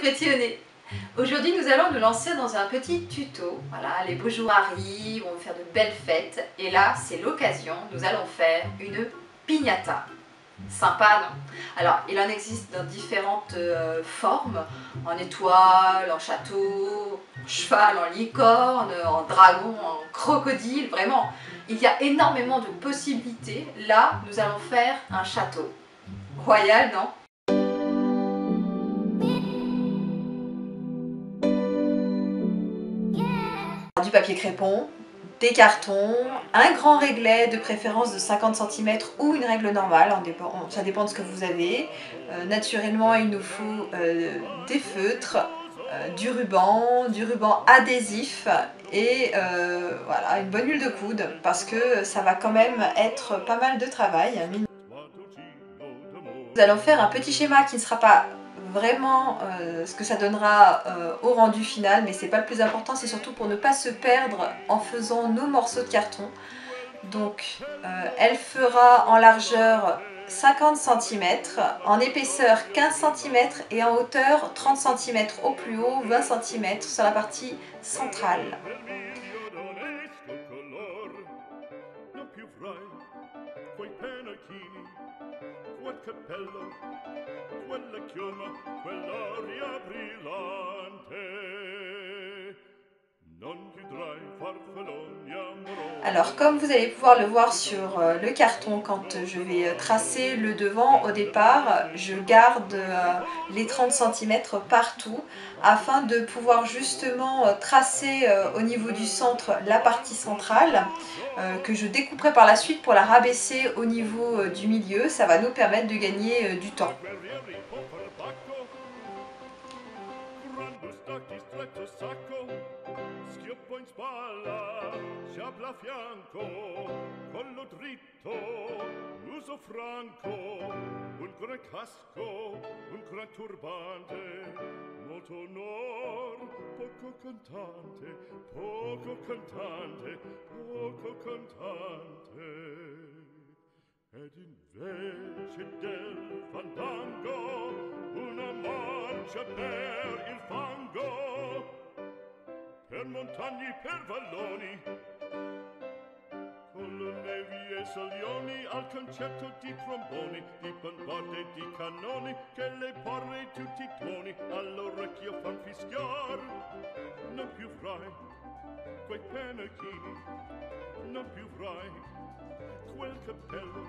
pétillonner. Aujourd'hui, nous allons nous lancer dans un petit tuto. Voilà, les beaux jours arrivent, on va faire de belles fêtes. Et là, c'est l'occasion, nous allons faire une piñata. Sympa, non? Alors, il en existe dans différentes formes. En étoile, en château, en cheval, en licorne, en dragon, en crocodile. Vraiment, il y a énormément de possibilités. Là, nous allons faire un château. Royal, non? Du papier crépon, des cartons, un grand réglet de préférence de 50 cm ou une règle normale, ça dépend de ce que vous avez. Naturellement, il nous faut des feutres, du ruban adhésif et voilà, une bonne huile de coude parce que ça va quand même être pas mal de travail. Nous allons faire un petit schéma qui ne sera pas vraiment ce que ça donnera au rendu final, mais c'est pas le plus important, c'est surtout pour ne pas se perdre en faisant nos morceaux de carton. Donc elle fera en largeur 50 cm, en épaisseur 15 cm et en hauteur 30 cm au plus haut, 20 cm sur la partie centrale. Alors comme vous allez pouvoir le voir sur le carton, quand je vais tracer le devant, au départ je garde les 30 cm partout afin de pouvoir justement tracer au niveau du centre la partie centrale que je découperai par la suite pour la rabaisser au niveau du milieu. Ça va nous permettre de gagner du temps. A fianco, collo dritto, muso franco, un gran casco, un gran turbante, molto onor, poco cantante, poco cantante, poco cantante. Ed invece del fandango, una marcia per il fango, per montagni, per valloni, con le nevi e salioni, al concerto di tromboni, di bombarde e di cannoni, che le porre tutti i tuoni all'orecchio fan fischiar. Non più frai quei pennacchini, non più frai quel cappello,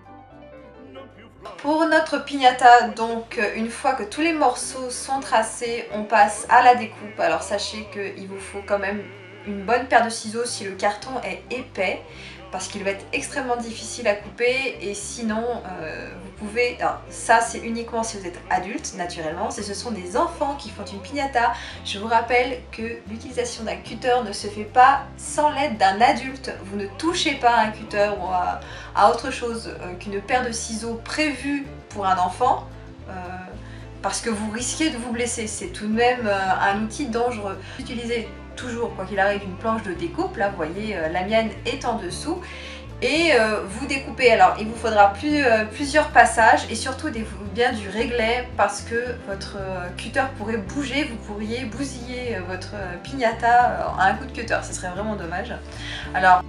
non più frai. Pour notre piñata, donc une fois que tous les morceaux sont tracés, on passe à la découpe. Alors sachez qu'il vous faut quand même une bonne paire de ciseaux si le carton est épais, parce qu'il va être extrêmement difficile à couper. Et sinon vous pouvez, alors ça c'est uniquement si vous êtes adulte naturellement, ce sont des enfants qui font une piñata. Je vous rappelle que l'utilisation d'un cutter ne se fait pas sans l'aide d'un adulte. Vous ne touchez pas à un cutter ou à autre chose qu'une paire de ciseaux prévue pour un enfant, parce que vous risquez de vous blesser. C'est tout de même un outil dangereux. Utilisez toujours, quoi qu'il arrive, une planche de découpe. Là vous voyez, la mienne est en dessous, et vous découpez. Alors il vous faudra plusieurs passages, et surtout bien du réglet, parce que votre cutter pourrait bouger, vous pourriez bousiller votre piñata à un coup de cutter, ce serait vraiment dommage. Alors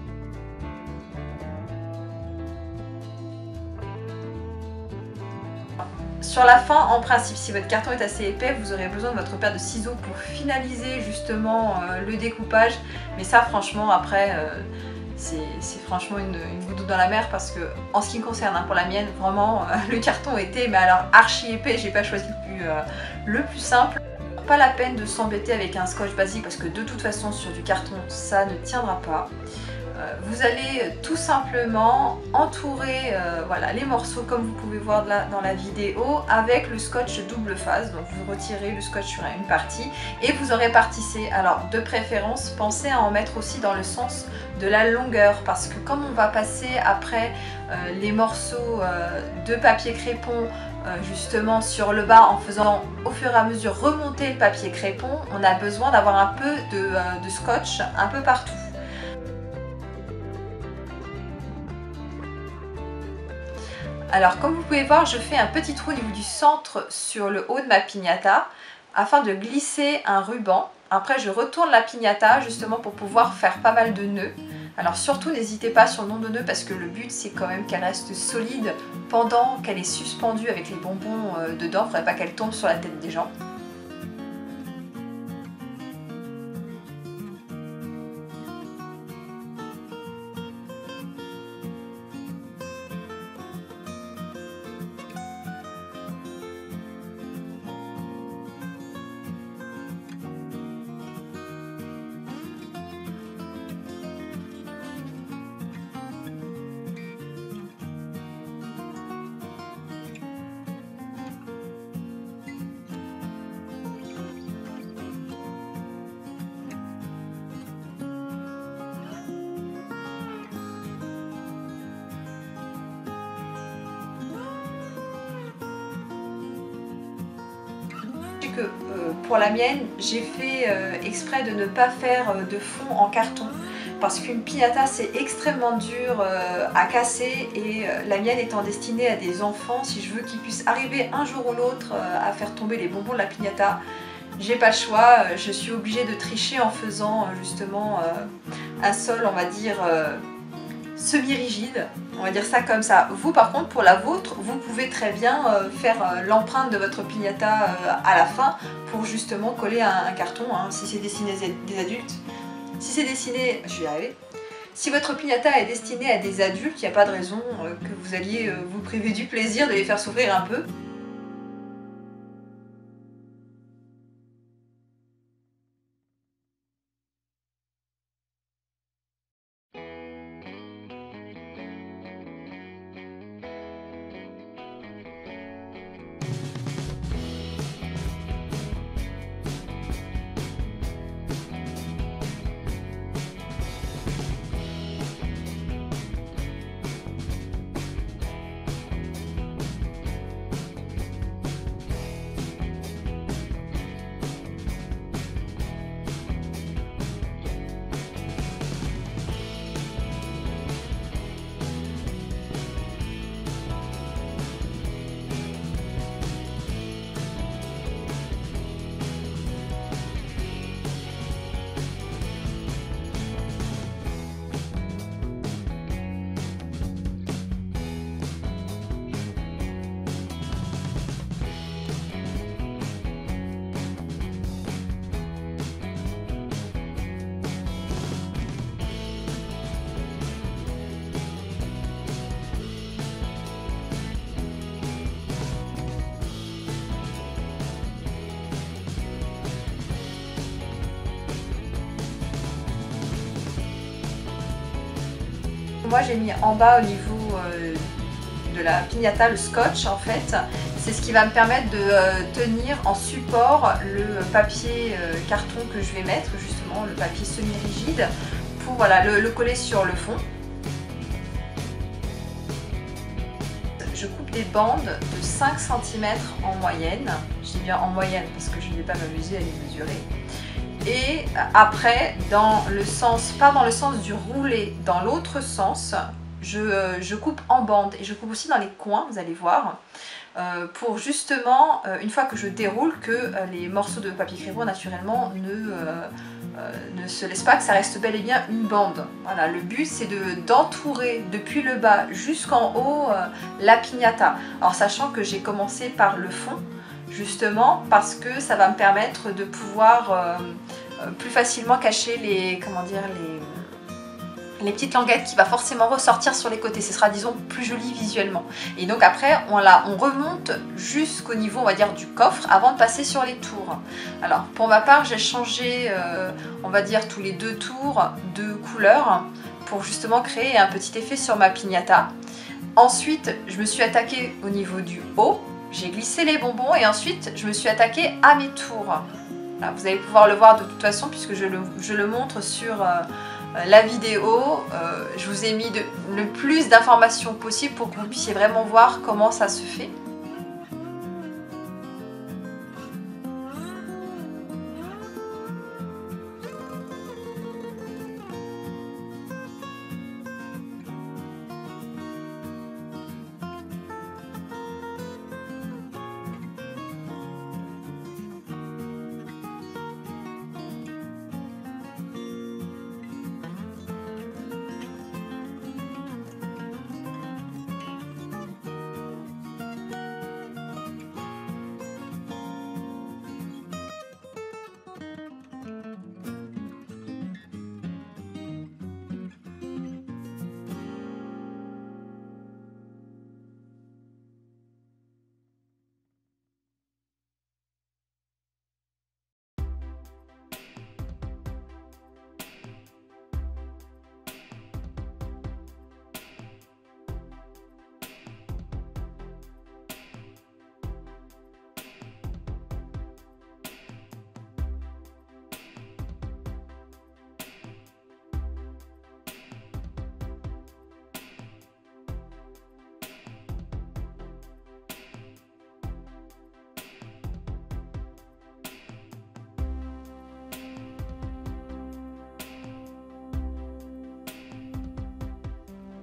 sur la fin, en principe, si votre carton est assez épais, vous aurez besoin de votre paire de ciseaux pour finaliser justement le découpage. Mais ça, franchement, après, c'est franchement une goutte d'eau dans la mer, parce que en ce qui me concerne, hein, pour la mienne, vraiment, le carton était, mais alors archi épais. J'ai pas choisi le plus simple. Pas la peine de s'embêter avec un scotch basique, parce que de toute façon, sur du carton, ça ne tiendra pas. Vous allez tout simplement entourer voilà, les morceaux, comme vous pouvez voir là dans la vidéo, avec le scotch double face. Donc vous retirez le scotch sur une partie et vous en répartissez. Alors de préférence, pensez à en mettre aussi dans le sens de la longueur, parce que comme on va passer après les morceaux de papier crépon justement sur le bas, en faisant au fur et à mesure remonter le papier crépon, on a besoin d'avoir un peu de scotch un peu partout. Alors comme vous pouvez voir, je fais un petit trou au niveau du centre sur le haut de ma piñata. afin de glisser un ruban. Après je retourne la piñata justement pour pouvoir faire pas mal de nœuds. Alors surtout n'hésitez pas sur le nombre de nœuds parce que le but c'est quand même qu'elle reste solide pendant qu'elle est suspendue avec les bonbons dedans. Il ne faudrait pas qu'elle tombe sur la tête des gens. Que pour la mienne, j'ai fait exprès de ne pas faire de fond en carton parce qu'une piñata c'est extrêmement dur à casser et la mienne étant destinée à des enfants, si je veux qu'ils puissent arriver un jour ou l'autre à faire tomber les bonbons de la piñata, j'ai pas le choix, je suis obligée de tricher en faisant justement un sol, on va dire semi-rigide, on va dire ça comme ça. Vous par contre pour la vôtre, vous pouvez très bien faire l'empreinte de votre piñata à la fin pour justement coller un carton, hein, si c'est destiné à des adultes. Si c'est destiné, je vais y arriver. Si votre piñata est destinée à des adultes, il n'y a pas de raison que vous alliez vous priver du plaisir de les faire souffrir un peu. Moi j'ai mis en bas au niveau de la piñata le scotch en fait. C'est ce qui va me permettre de tenir en support le papier carton que je vais mettre, justement le papier semi-rigide, pour voilà, le coller sur le fond. Je coupe des bandes de 5 cm en moyenne. Je dis bien en moyenne parce que je ne vais pas m'amuser à les mesurer. Et après, dans le sens, pas dans le sens du roulé, dans l'autre sens, je coupe en bande et je coupe aussi dans les coins, vous allez voir, pour justement, une fois que je déroule, que les morceaux de papier crépon naturellement ne se laissent pas, que ça reste bel et bien une bande. Voilà, le but c'est d'entourer depuis le bas jusqu'en haut la piñata. Alors sachant que j'ai commencé par le fond, justement parce que ça va me permettre de pouvoir plus facilement cacher les, comment dire, les petites languettes qui va forcément ressortir sur les côtés. Ce sera, disons, plus joli visuellement. Et donc après, on remonte jusqu'au niveau, on va dire, du coffre avant de passer sur les tours. Alors, pour ma part, j'ai changé, on va dire, tous les 2 tours de couleur pour justement créer un petit effet sur ma piñata. Ensuite, je me suis attaquée au niveau du haut. J'ai glissé les bonbons et ensuite, je me suis attaquée à mes tours. Là, vous allez pouvoir le voir de toute façon puisque je le montre sur la vidéo. Je vous ai mis le plus d'informations possible pour que vous puissiez vraiment voir comment ça se fait.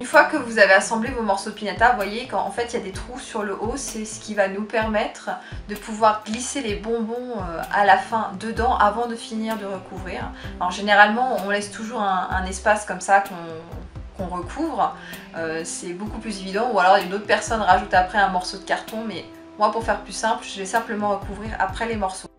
fois que vous avez assemblé vos morceaux de piñata, vous voyez qu'en fait il y a des trous sur le haut, c'est ce qui va nous permettre de pouvoir glisser les bonbons à la fin dedans avant de finir de recouvrir. Alors généralement on laisse toujours un espace comme ça qu'on recouvre, c'est beaucoup plus évident, ou alors une autre personne rajoute après un morceau de carton, mais moi pour faire plus simple, je vais simplement recouvrir après les morceaux.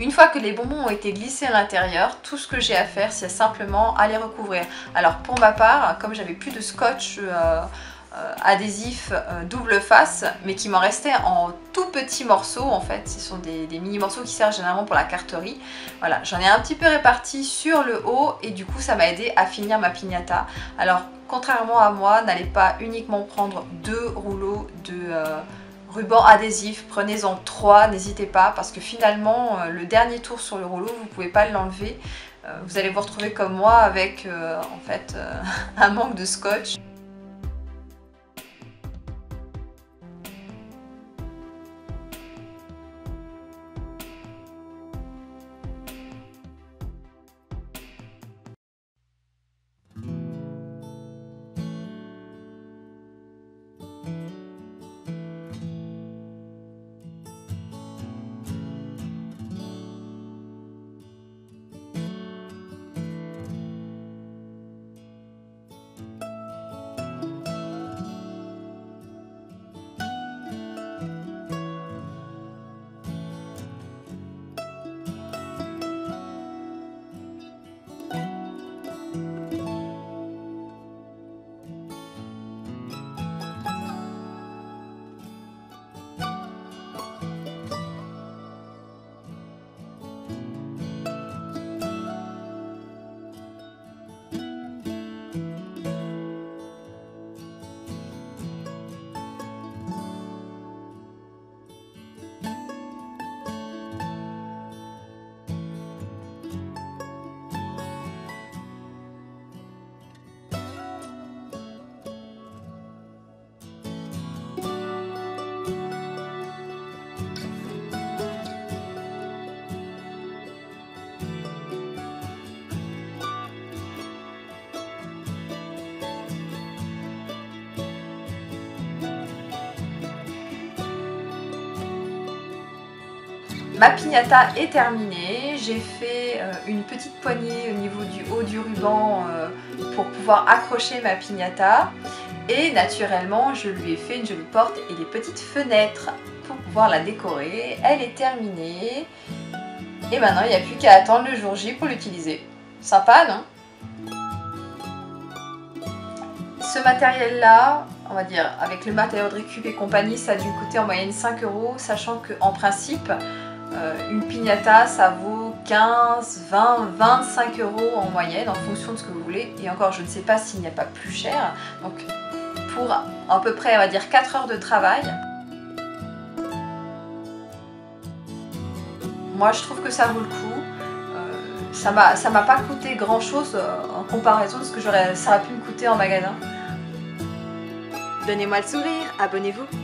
Une fois que les bonbons ont été glissés à l'intérieur, tout ce que j'ai à faire, c'est simplement à les recouvrir. Alors pour ma part, comme j'avais plus de scotch adhésif double face, mais qui m'en restait en tout petits morceaux, en fait, ce sont des mini morceaux qui servent généralement pour la carterie. Voilà, j'en ai un petit peu réparti sur le haut et du coup ça m'a aidé à finir ma piñata. Alors contrairement à moi, n'allez pas uniquement prendre 2 rouleaux de ruban adhésif, prenez-en 3, n'hésitez pas, parce que finalement le dernier tour sur le rouleau, vous ne pouvez pas l'enlever. Vous allez vous retrouver comme moi avec en fait un manque de scotch. Ma piñata est terminée, j'ai fait une petite poignée au niveau du haut du ruban pour pouvoir accrocher ma piñata et naturellement je lui ai fait une jolie porte et des petites fenêtres pour pouvoir la décorer. Elle est terminée et maintenant il n'y a plus qu'à attendre le jour J pour l'utiliser. Sympa, non? Ce matériel là, on va dire avec le matériau de récup et compagnie, ça a dû coûter en moyenne 5 €, sachant qu'en principe une piñata ça vaut 15, 20, 25 € en moyenne en fonction de ce que vous voulez, et encore je ne sais pas s'il n'y a pas plus cher. Donc pour à peu près on va dire 4 heures de travail, moi je trouve que ça vaut le coup. Ça m'a pas coûté grand chose en comparaison de ce que ça aurait pu me coûter en magasin. Donnez-moi le sourire, abonnez-vous.